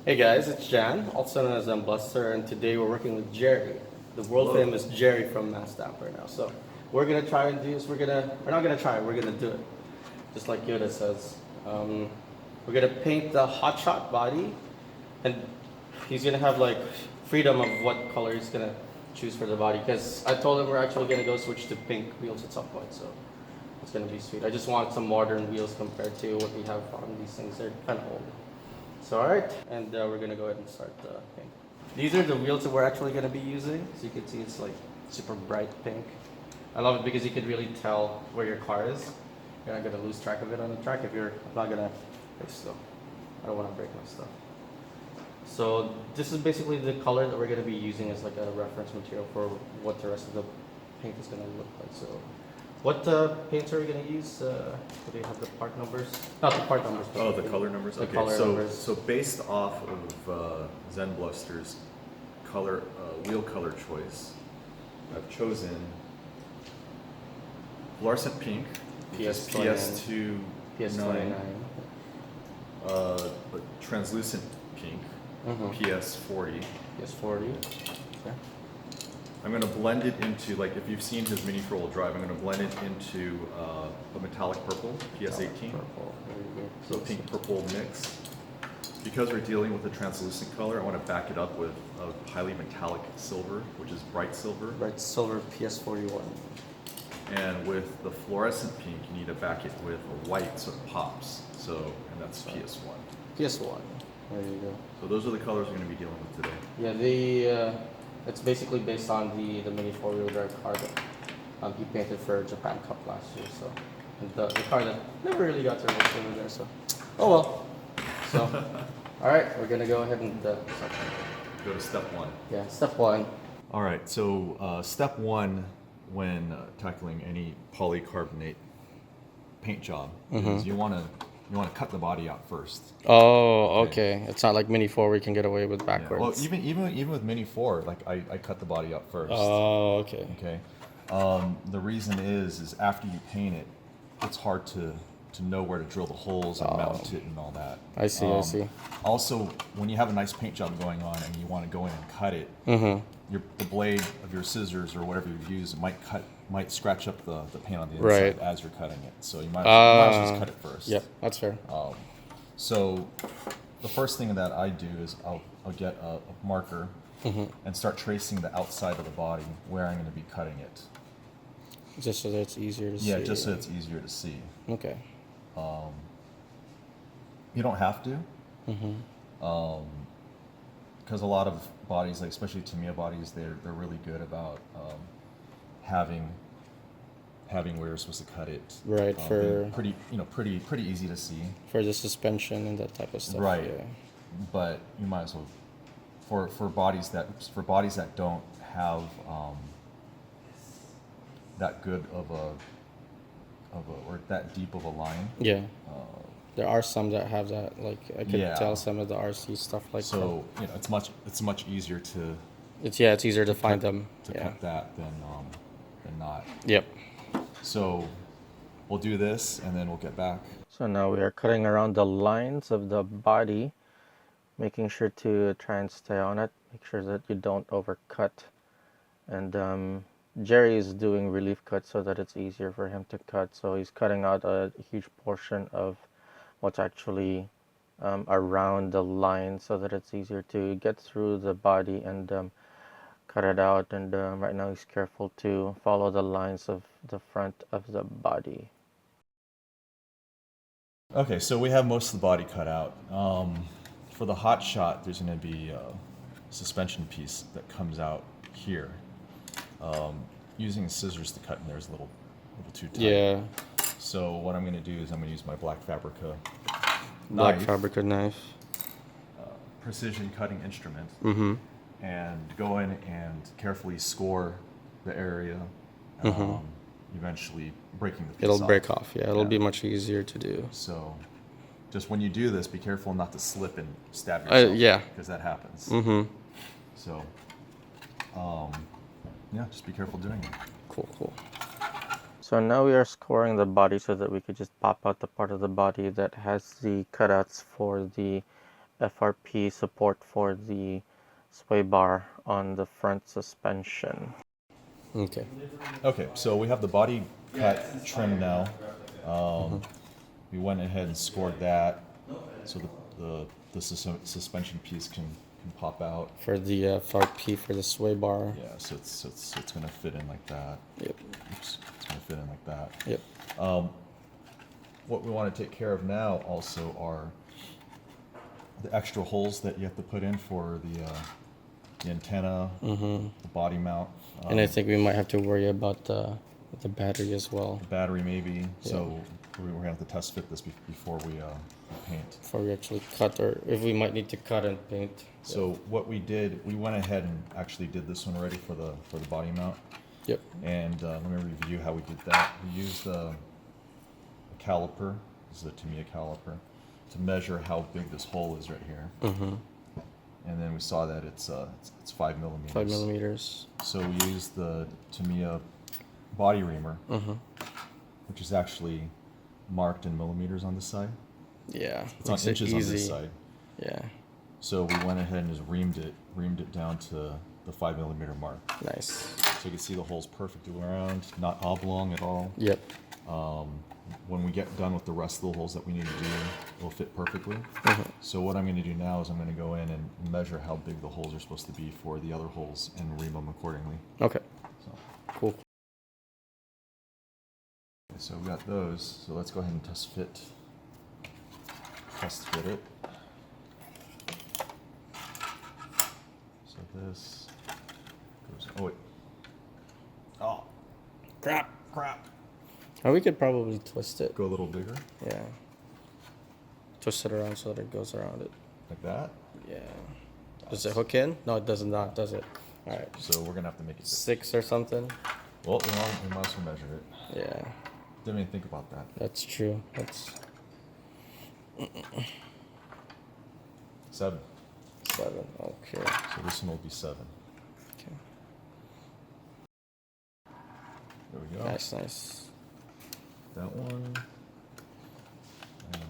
Hey guys, it's Jan, also known as Buster, and today we're working with Jerry, the world famous Jerry from Mass Damper now. So we're gonna try and do this. We're not gonna try. We're gonna do it, just like Yoda says. We're gonna paint the hotshot body, and he's gonna have like freedom of what color he's gonna choose for the body. Because I told him we're actually gonna go switch to pink wheels at some point, so it's gonna be sweet. I just want some modern wheels compared to what we have on these things. They're kind of old. So alright, and we're gonna go ahead and start the paint. These are the wheels that we're actually gonna be using. So you can see it's like super bright pink. I love it because you can really tell where your car is. You're not gonna lose track of it on the track if you're not gonna slow. I don't wanna break my stuff. So this is basically the color that we're gonna be using as like a reference material for what the rest of the paint is gonna look like. So what paints are we going to use? Do they have the part numbers? Not the part numbers. But oh, the color numbers? The okay, color numbers. So based off of Zen Bluster's color, wheel color choice, I've chosen fluorescent pink, which is PS2, PS29. But translucent pink, PS40. PS40. Okay. I'm going to blend it into, like if you've seen his Mini 4-wheel drive, I'm going to blend it into a metallic purple, PS18. Purple. There you go. So pink purple mix. Because we're dealing with a translucent color, I want to back it up with a highly metallic silver, which is bright silver. Bright silver PS41. And with the fluorescent pink, you need to back it with a white so it pops. So, and that's PS1. PS1. There you go. So those are the colors we're going to be dealing with today. Yeah, it's basically based on the Mini 4-wheel drive car that he painted for Japan Cup last year. So, and the car that never really got to race over there. So, oh well. So, all right, we're gonna go ahead and go to step one. Yeah, step one. All right, so step one when tackling any polycarbonate paint job is you want to cut the body out first. Oh, okay. It's not like Mini 4 where you can get away with backwards. Yeah. Well, even with Mini 4, like I cut the body out first. Oh, okay. Okay. The reason is after you paint it, it's hard to know where to drill the holes and mount it and all that. I see. I see. Also, when you have a nice paint job going on and you want to go in and cut it, the blade of your scissors or whatever you use might scratch up the paint on the inside as you're cutting it. So you might as well just cut it first. Yep, that's fair. So the first thing that I do is I'll get a marker and start tracing the outside of the body where I'm going to be cutting it. Just so that it's easier to see. Yeah, just so it's easier to see. Okay. You don't have to. Because a lot of bodies, like especially Tamiya bodies, they're really good about having where you're supposed to cut it. Right, for pretty easy to see. For the suspension and that type of stuff. Right. Yeah. But you might as well for bodies that don't have that good of a or that deep of a line. Yeah. There are some that have that, like I could tell some of the RC stuff like that. So it's much easier to. It's easier to find them. Cut that than not. Yep. So we'll do this and then we'll get back. So now we are cutting around the lines of the body, making sure to try and stay on it. Make sure that you don't overcut. And Jerry is doing relief cuts so that it's easier for him to cut. So he's cutting out a huge portion of what's actually around the line so that it's easier to get through the body and cut it out. And right now he's careful to follow the lines of the front of the body. Okay, so we have most of the body cut out. For the hot shot, there's going to be a suspension piece that comes out here. Using scissors to cut in there is a little too tight. Yeah. So what I'm going to do is I'm going to use my black Fabrica knife. Precision cutting instrument. And go in and carefully score the area, eventually breaking the piece off. It'll break off, it'll be much easier to do. So just when you do this, be careful not to slip and stab yourself. Because that happens. So, just be careful doing it. Cool. So now we are scoring the body so that we could just pop out the part of the body that has the cutouts for the FRP support for the sway bar on the front suspension. Okay. Okay, so we have the body cut trimmed now. We went ahead and scored that, so the suspension piece can pop out. For the FRP for the sway bar. Yeah, so it's gonna fit in like that. Yep. Oops, it's gonna fit in like that. Yep. What we want to take care of now also are the extra holes that you have to put in for the antenna, the body mount. And I think we might have to worry about the battery as well. The battery maybe. So we're gonna have to test fit this before we paint. Before we actually cut, or if we might need to cut and paint. So what we did, we went ahead and actually did this one already for the body mount. Yep. And let me review how we did that. We used a caliper. This is a Tamiya caliper to measure how big this hole is right here. And then we saw that it's 5 millimeters. 5 millimeters. So we used the Tamiya body reamer, which is actually marked in millimeters on this side. Yeah. It's on inches on this side. Yeah. So we went ahead and just reamed it down to the 5 millimeter mark. Nice. So you can see the holes perfectly round, not oblong at all. Yep. When we get done with the rest of the holes that we need to do, it'll fit perfectly. So what I'm going to do now is I'm going to go in and measure how big the holes are supposed to be for the other holes and ream them accordingly. Okay. So, Cool. so we got those. So let's go ahead and test fit it. So this goes. Oh wait. Oh, Crap. crap. Or we could probably twist it. Go a little bigger, Yeah. Twist it around so that it goes around it. like that. Yeah. Does it hook in? No, it does not, does it? All right. So we're gonna have to make it 6 or something? Well, we might as well measure it. Yeah. Didn't even think about that. That's true. That's 7. 7. Okay. So this one will be 7. Okay. There we go. Nice, nice. That one. And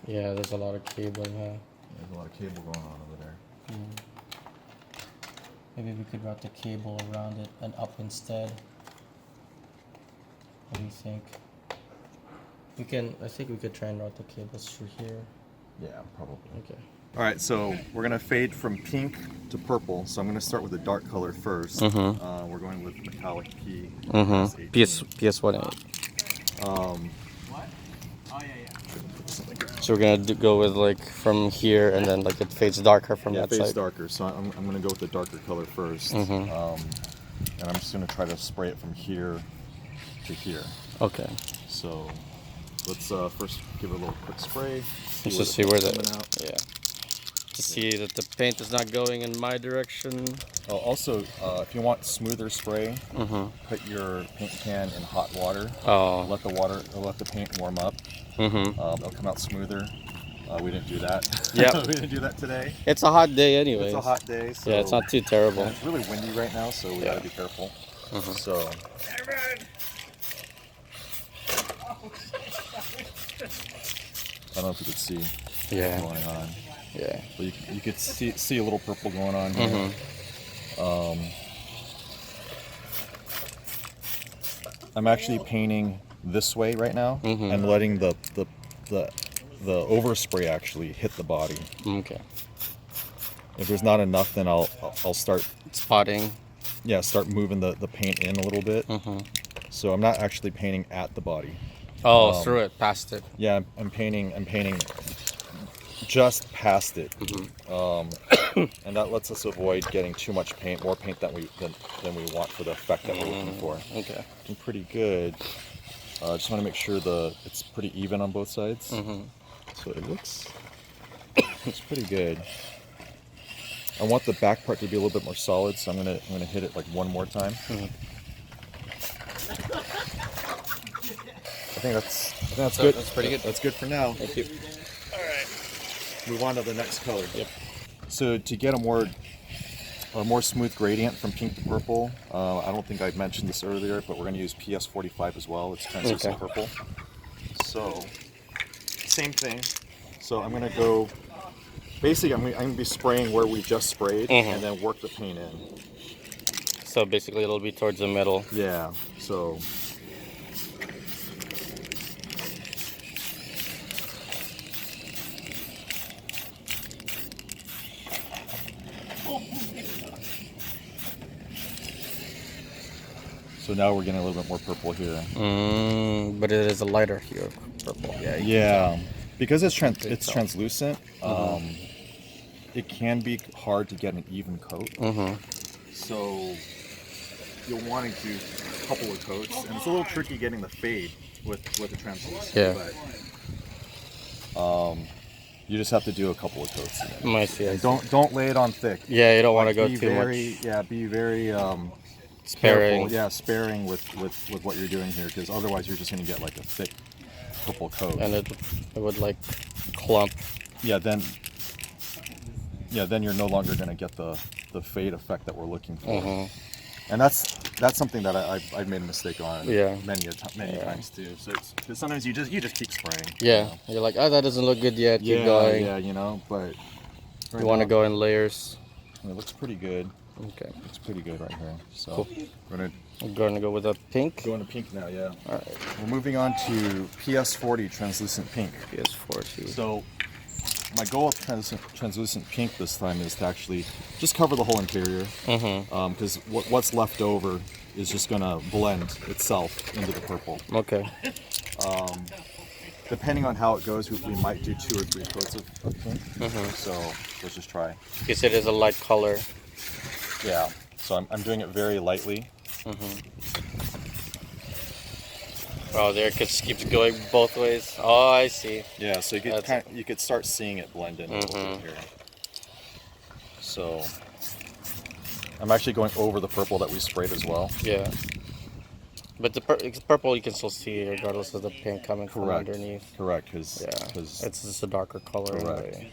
Yeah, there's a lot of cabling, huh? there's a lot of cable going on over there. Maybe we could route the cable around it and up instead. What do you think? I think we could try and route the cables through here. Yeah, probably. Okay. All right, so we're gonna fade from pink to purple. So I'm gonna start with the dark color first. We're going with metallic P. PS18. So we're gonna go with like from here, and then like it fades darker from Yeah, that it fades side. darker. So I'm gonna go with the darker color first. And I'm just gonna try to spray it from here to here. Okay. So let's first give it a little quick spray. Let's just see where the the to see that the paint is not going in my direction. Oh, also, if you want smoother spray, put your paint can in hot water. Oh. Let the paint warm up. It'll come out smoother. We didn't do that. Yeah. We didn't do that today. It's a hot day anyways. It's a hot day. So yeah, it's not too terrible. It's really windy right now, so we gotta be careful. So. I don't know if you could see what's going on. Yeah. But you could see a little purple going on here. I'm actually painting this way right now and letting the overspray actually hit the body. Okay. If there's not enough, then I'll start spotting. Yeah, start moving the paint in a little bit. So I'm not actually painting at the body. Oh, through it, past it. Yeah, I'm painting just past it, and that lets us avoid getting too much paint, more paint than we want for the effect that we're looking for. Okay. Looking pretty good. Just want to make sure it's pretty even on both sides. So it looks pretty good. I want the back part to be a little bit more solid, so I'm gonna hit it like one more time. I think that's good. That's pretty good. That's good for now. Thank you. All right. Move on to the next color. Yep. So to get a more smooth gradient from pink to purple, I don't think I mentioned this earlier, but we're going to use PS45 as well. It's translucent purple. So same thing. So So I'm gonna go. Basically, I'm gonna be spraying where we just sprayed, and then work the paint in. So basically, it'll be towards the middle. Yeah. So. So now we're getting a little bit more purple here. But it is a lighter hue of purple. Yeah. Because it's translucent. It can be hard to get an even coat. So you'll want to do a couple of coats, and it's a little tricky getting the fade with the translucent. Yeah. But you just have to do a couple of coats. I see. Don't lay it on thick. Yeah, you don't want to go be too very, much. Yeah, be very Sparing. careful. Yeah, sparing with what you're doing here, because otherwise you're just going to get like a thick purple coat. And it would like clump. Yeah, then you're no longer going to get the fade effect that we're looking for. And that's something that I've made a mistake on many times too. So because sometimes you just keep spraying. Yeah, you're like, oh, that doesn't look good yet. Keep going. Yeah, you know, but You want to go in layers. It looks pretty good. Okay. Looks pretty good right here. So Cool. we're gonna go with a pink. going to pink now. Yeah. All right. We're moving on to PS40 translucent pink. PS40. So my goal with translucent pink this time is to actually just cover the whole interior, because what's left over is just gonna blend itself into the purple. Okay. Depending on how it goes, we might do 2 or 3 coats of pink. So let's just try. Because it is a light color. Yeah. So I'm doing it very lightly. Oh, there it just keeps going both ways. Oh, I see. Yeah. So you could start seeing it blend in a little bit here. So I'm actually going over the purple that we sprayed as well. Yeah. But the purple you can still see regardless of the pink coming from underneath. Correct. Because it's just a darker color. Correct. Anyway.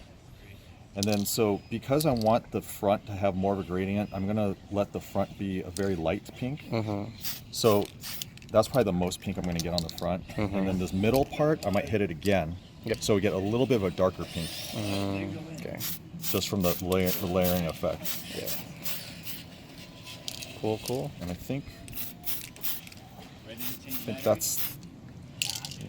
And then, so because I want the front to have more of a gradient, I'm gonna let the front be a very light pink. So that's probably the most pink I'm gonna get on the front. And then this middle part, I might hit it again. So we get a little bit of a darker pink. Okay. Just from the layering effect. Yeah. Cool. And I think that's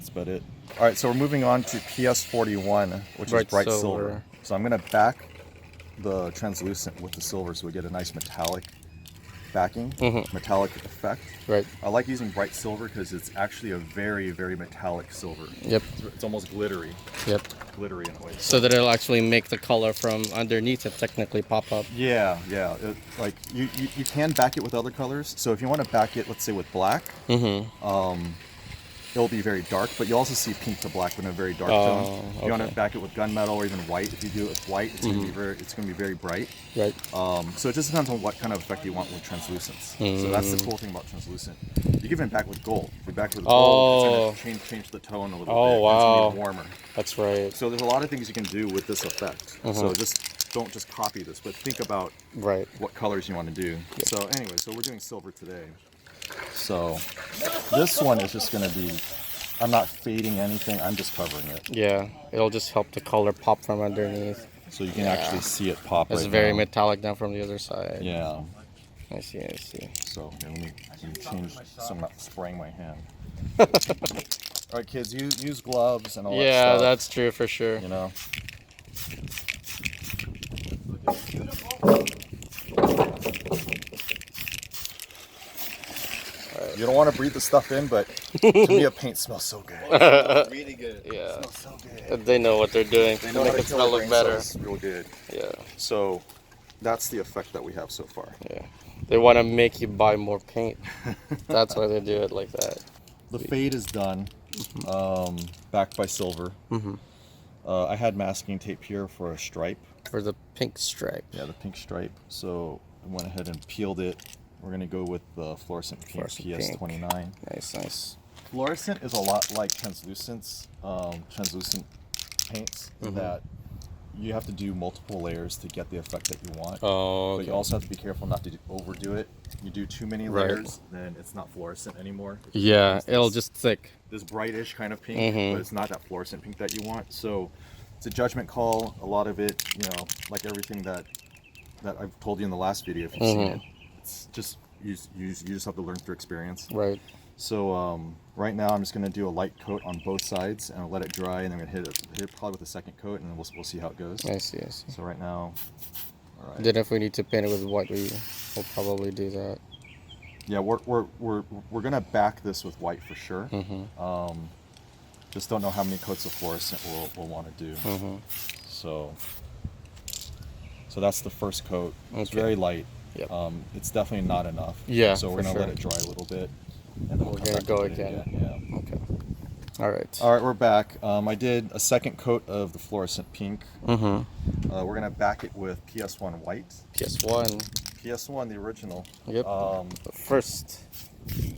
about it. All right, so we're moving on to PS41, which is bright silver. So I'm going to back the translucent with the silver so we get a nice metallic backing, metallic effect. Right. I like using bright silver because it's actually a very, very metallic silver. Yep. It's almost glittery. Yep. Glittery in a way. So that it'll actually make the color from underneath it technically pop up. Yeah. Like you can back it with other colors. So if you want to back it, let's say with black, it'll be very dark, but you also see pink to black in a very dark tone. If you want to back it with gunmetal or even white, if you do it with white, it's gonna be very bright. Right. So it just depends on what kind of effect you want with translucents. So that's the cool thing about translucent. You can even back with gold. If you back with gold, it's gonna change the tone a little bit. Wow. It's gonna be warmer. That's right. So there's a lot of things you can do with this effect. So don't just copy this, but think about what colors you want to do. So anyway, so we're doing silver today. So this one is just going to be, I'm not fading anything, I'm just covering it. Yeah, it'll just help the color pop from underneath. So you can actually see it pop. It's very metallic down from the other side. Yeah. I see. So let me change so I'm not spraying my hand. All right, kids, use gloves and all that stuff. Yeah, that's true for sure. You know? You don't want to breathe the stuff in, but Tamiya paint smells so good. Really good. Yeah. It smells so good. They know what they're doing. They know to how make to it smell look better. Real good. Yeah. So that's the effect that we have so far. Yeah. They want to make you buy more paint. That's why they do it like that. The fade is done, backed by silver. I had masking tape here for a stripe. For the pink stripe. Yeah, the pink stripe. So I went ahead and peeled it. We're going to go with the fluorescent pink PS29. Nice. Fluorescent is a lot like translucent paints that you have to do multiple layers to get the effect that you want. Oh, But you also have to be careful not to overdo it. You do too many layers, then it's not fluorescent anymore. Yeah, it'll just thick. This brightish kind of pink, but it's not that fluorescent pink that you want. So it's a judgment call. A lot of it, like everything that I've told you in the last video, if you've seen it, it's just you just have to learn through experience. Right. So right now I'm just gonna do a light coat on both sides and I'll let it dry, and then I'm gonna hit it probably with a second coat, and then we'll see how it goes. I see. So right now, all right. Then if we need to paint it with white, we'll probably do that. Yeah, we're gonna back this with white for sure. Just don't know how many coats of fluorescent we'll want to do. So that's the first coat. It's very light. Yep. It's definitely not enough. Yeah. So we're gonna let it dry a little bit, and then We're gonna go again. Yeah. Okay. All right. All right, we're back. I did a second coat of the fluorescent pink. We're gonna back it with PS1 white. PS1. PS1, the original. Yep. But first.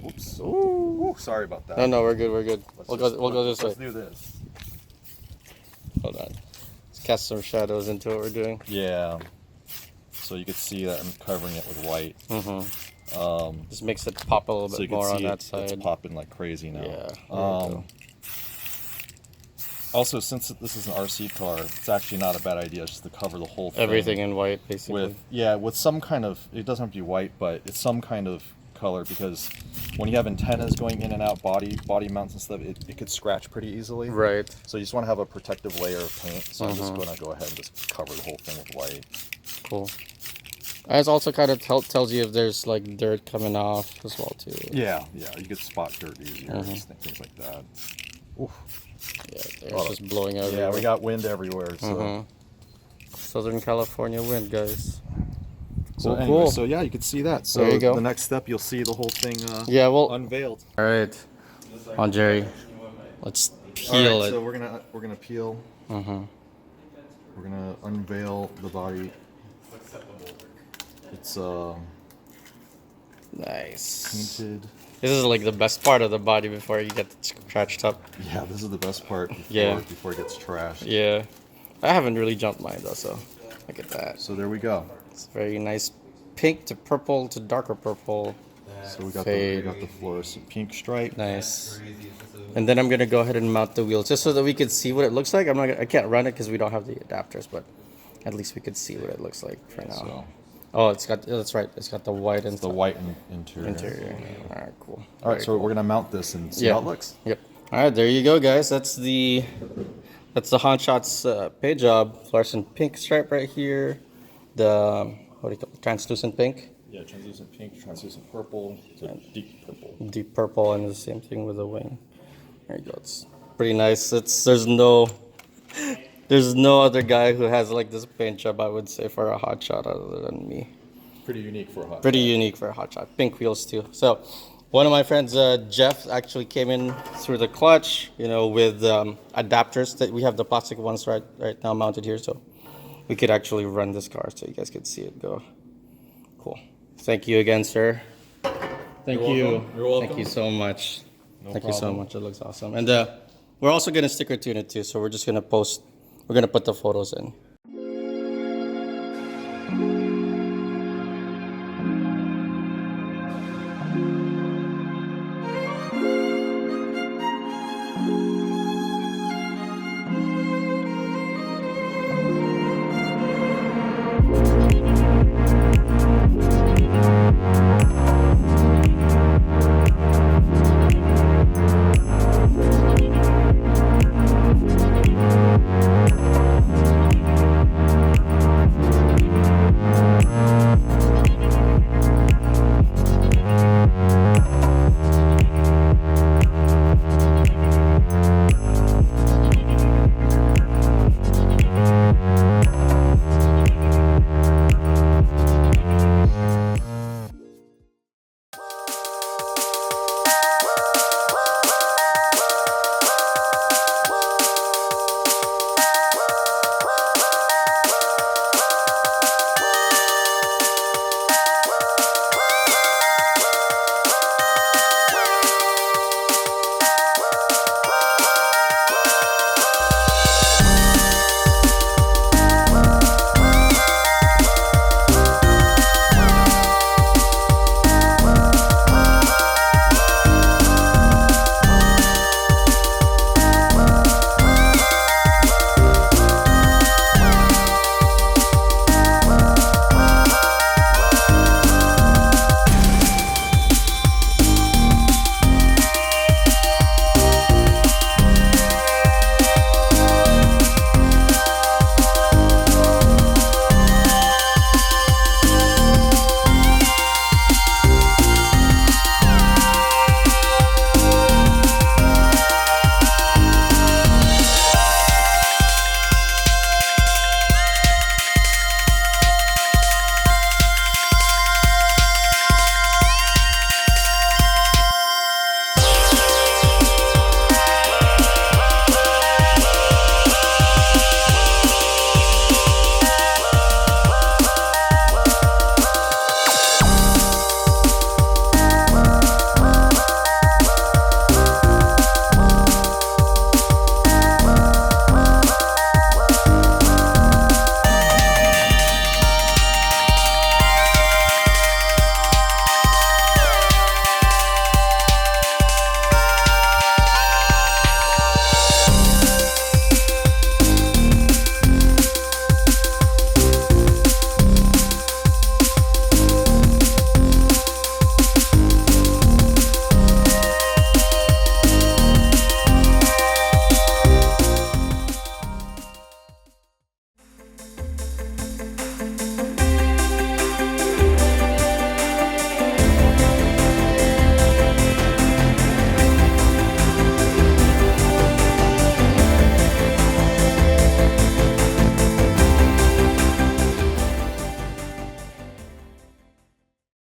Oops. Ooh. Sorry about that. No, we're good. We'll go this way. Let's do this. Hold on. Let's cast some shadows into what we're doing. Yeah. So you can see that I'm covering it with white. Just makes it pop a little bit more on that side. It's popping like crazy now. Yeah. Also, since this is an RC car, it's actually not a bad idea just to cover the whole thing. Everything in white, basically. With some kind of, it doesn't have to be white, but it's some kind of color, because when you have antennas going in and out, body mounts and stuff, it could scratch pretty easily. Right. So you just want to have a protective layer of paint. So I'm just going to go ahead and just cover the whole thing with white. Cool. And it also kind of tells you if there's like dirt coming off as well too. Yeah, you could spot dirt easier, things like that. Oof. Yeah, it's just blowing out. Yeah, we got wind everywhere. So. Southern California wind, guys. So anyway, so yeah, you can see that. So there you go. The next step, you'll see the whole thing unveiled. All right, on Jerry, let's peel it. So we're gonna peel. We're gonna unveil the body. It's nice. Painted. This is like the best part of the body before you get scratched up. Yeah, this is the best part before it gets trashed. Yeah. I haven't really jumped mine though, so look at that. So there we go. It's very nice pink to purple to darker purple. So we got the fluorescent pink stripe. Nice. And then I'm gonna go ahead and mount the wheels just so that we could see what it looks like. I can't run it because we don't have the adapters, but at least we could see what it looks like for now. So. Oh, that's right. It's got the white and the white interior. All right, cool. All right, so we're gonna mount this and see how it looks. Yep. All right, there you go, guys. That's the Hot Shots paint job. Fluorescent pink stripe right here. The what do you call it? Translucent pink. Yeah, translucent pink, translucent purple, deep purple. Deep purple, and the same thing with the wing. There you go. It's pretty nice. There's no other guy who has like this paint job, I would say, for a Hot Shot other than me. Pretty unique for a Hot Shot. Pretty unique for a Hot Shot. Pink wheels too. So one of my friends, Jeff, actually came in through the clutch, with adapters. That we have the plastic ones right now mounted here, so we could actually run this car so you guys could see it go. Cool. Thank you again, sir. Thank you. You're welcome. Thank you so much. Thank you so much. It looks awesome. And we're also gonna sticker tune it too. So we're gonna put the photos in.